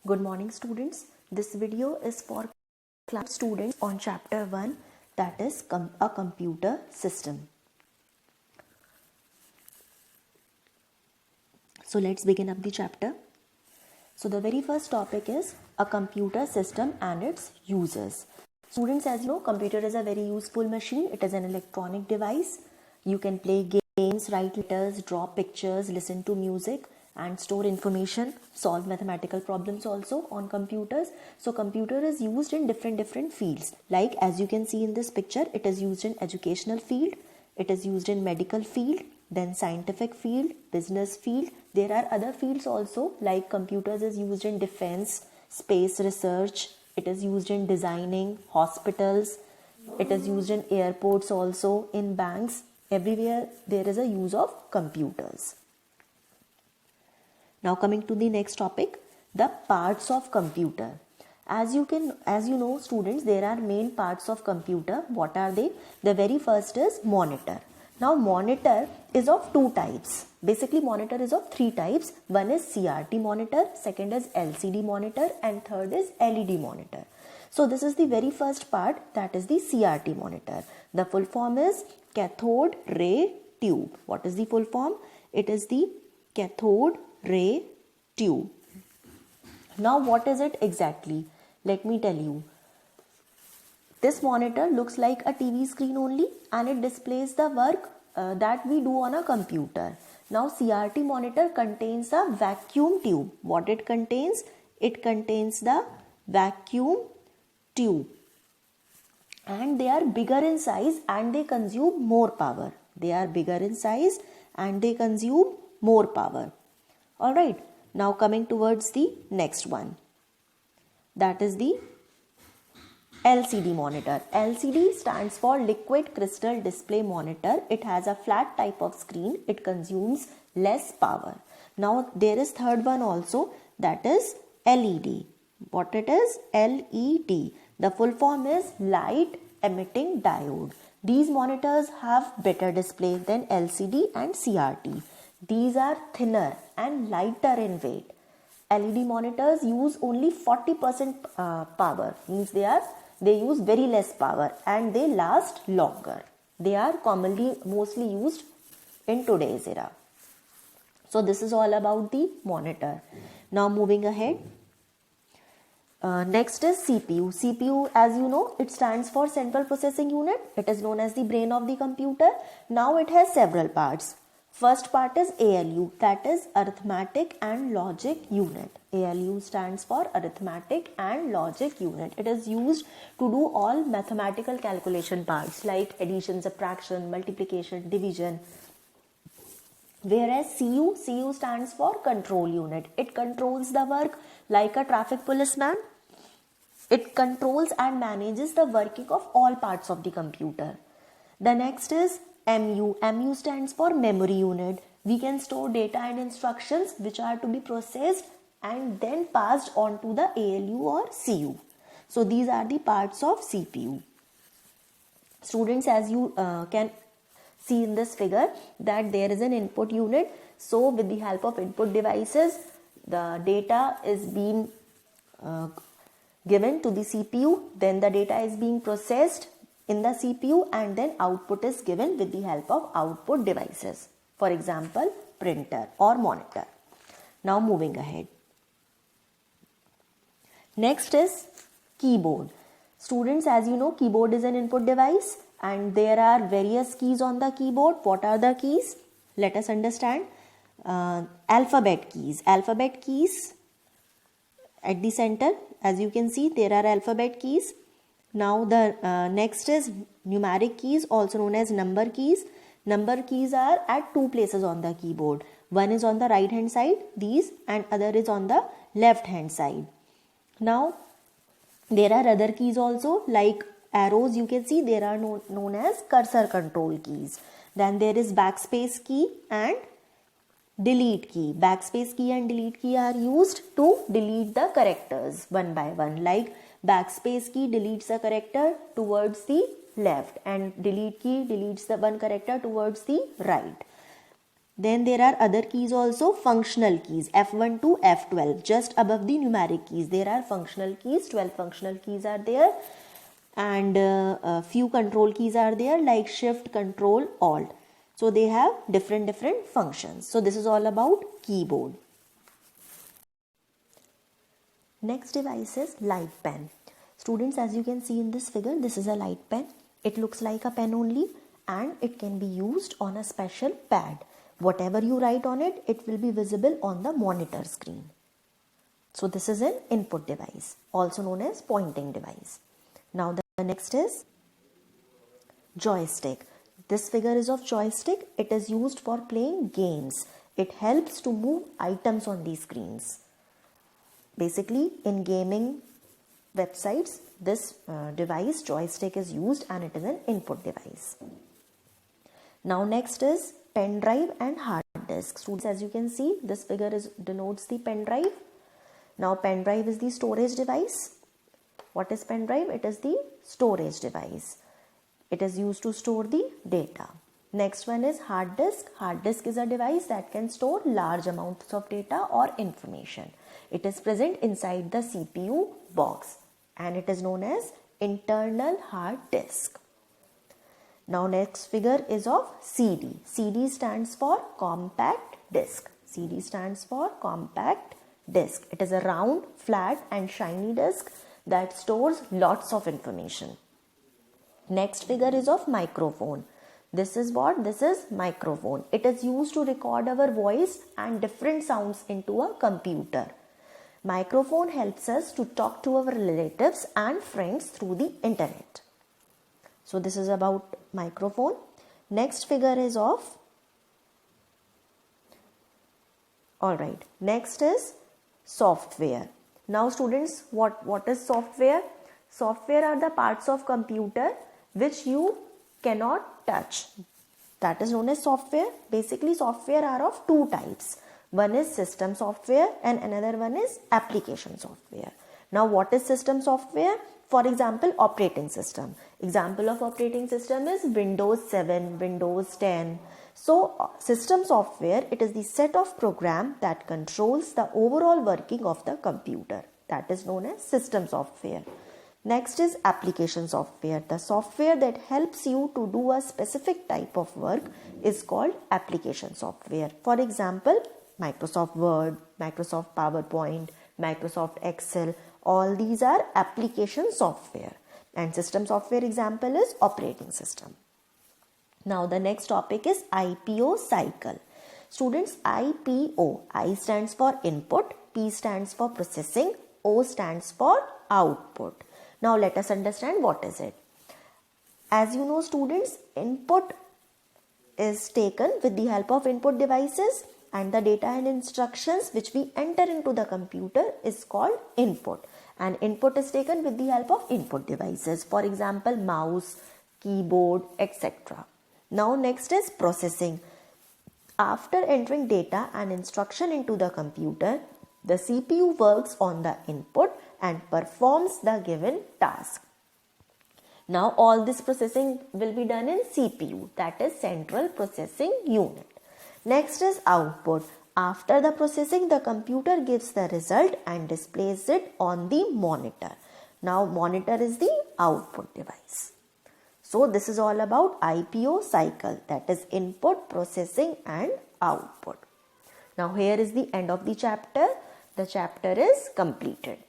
Good morning students. This video is for class students on chapter 1, that is a computer system. So let's begin up the chapter. So the very first topic is a computer system and its uses. Students, as you know, computer is a very useful machine. It is an electronic device. You can play games, write letters, draw pictures, listen to music and store information, solve mathematical problems also on computers. So computer is used in different fields. Like as you can see in this picture, it is used in educational field, it is used in medical field, then scientific field, business field. There are other fields also, like computers is used in defense, space research, it is used in designing, hospitals, it is used in airports also, in banks. Everywhere there is a use of computers. Now coming to the next topic, the parts of computer. As you know students, there are main parts of computer. What are they? The very first is monitor. Now monitor is of two types. Basically monitor is of three types. One is CRT monitor, second is LCD monitor and third is LED monitor. So this is the very first part, that is the CRT monitor. The full form is cathode ray tube. What is the full form? It is the cathode ray tube. Now what is it exactly? Let me tell you. This monitor looks like a TV screen only and it displays the work that we do on a computer. Now CRT monitor contains a vacuum tube. What it contains? It contains the vacuum tube. And they are bigger in size and they consume more power. They are bigger in size and they consume more power. Alright, now coming towards the next one. That is the LCD monitor. LCD stands for liquid crystal display monitor. It has a flat type of screen. It consumes less power. Now there is third one also, that is LED. What it is? LED. The full form is light emitting diode. These monitors have better display than LCD and CRT. These are thinner and lighter in weight. LED monitors use only 40% power, means they use very less power and they last longer. They are mostly used in today's era. So this is all about the monitor. Now moving ahead. Next is CPU. CPU, as you know, it stands for Central Processing Unit. It is known as the brain of the computer. Now it has several parts. First part is ALU, that is Arithmetic and Logic Unit. ALU stands for Arithmetic and Logic Unit. It is used to do all mathematical calculation parts like addition, subtraction, multiplication, division. Whereas CU stands for Control Unit. It controls the work like a traffic policeman. It controls and manages the working of all parts of the computer. The next is MU. MU stands for Memory Unit. We can store data and instructions which are to be processed and then passed on to the ALU or CU. So these are the parts of CPU. Students, as you can see in this figure, that there is an input unit. So with the help of input devices, the data is being given to the CPU, then the data is being processed in the CPU and then output is given with the help of output devices. For example, printer or monitor. Now moving ahead. Next is keyboard. Students, as you know, keyboard is an input device and there are various keys on the keyboard. What are the keys? Let us understand. Alphabet keys. Alphabet keys at the center. As you can see, there are alphabet keys. Now the next is numeric keys, also known as number keys. Number keys are at two places on the keyboard. One is on the right hand side, these, and other is on the left hand side. Now there are other keys also, like arrows. You can see there are known as cursor control keys. Then there is backspace key and delete key. Backspace key and delete key are used to delete the characters one by one. Like backspace key deletes a character towards the left and delete key deletes the one character towards the right. Then there are other keys also, functional keys, F1 to F12, just above the numeric keys. There are functional keys, 12 functional keys are there, and a few control keys are there like shift, control, alt. So they have different functions. So this is all about keyboard. Next device is light pen. Students, as you can see in this figure, this is a light pen. It looks like a pen only, and it can be used on a special pad. Whatever you write on it, it will be visible on the monitor screen. So this is an input device, also known as pointing device. Now the next is joystick. This figure is of joystick. It is used for playing games. It helps to move items on these screens. Basically, in gaming websites, this device, joystick, is used, and it is an input device. Now next is pen drive and hard disk. Students, as you can see, this figure denotes the pen drive. Now pen drive is the storage device. What is pen drive? It is the storage device. It is used to store the data. Next one is hard disk. Hard disk is a device that can store large amounts of data or information. It is present inside the CPU box, and it is known as internal hard disk. Now next figure is of CD. CD stands for compact disk. CD stands for compact disk. It is a round, flat and shiny disk that stores lots of information. Next figure is of microphone. This is what? This is microphone. It is used to record our voice and different sounds into a computer. Microphone helps us to talk to our relatives and friends through the internet. So this is about microphone. Next figure is of, alright, next is software. Now students, what is software? Software are the parts of computer which you cannot touch. That is known as software. Basically, software are of two types. One is system software and another one is application software. Now what is system software? For example, operating system. Example of operating system is Windows 7, Windows 10. So system software, it is the set of program that controls the overall working of the computer. That is known as system software. Next is application software. The software that helps you to do a specific type of work is called application software. For example, Microsoft Word, Microsoft PowerPoint, Microsoft Excel, all these are application software. And system software example is operating system. Now the next topic is IPO cycle. Students, IPO, I stands for input, P stands for processing, O stands for output. Now let us understand what is it. As you know students, input is taken with the help of input devices, and the data and instructions which we enter into the computer is called input. And input is taken with the help of input devices. For example, mouse, keyboard, etc. Now next is processing. After entering data and instruction into the computer, the CPU works on the input and performs the given task. Now all this processing will be done in CPU, that is Central Processing Unit. Next is output. After the processing, the computer gives the result and displays it on the monitor. Now monitor is the output device. So this is all about IPO cycle, that is input, processing and output. Now here is the end of the chapter. The chapter is completed.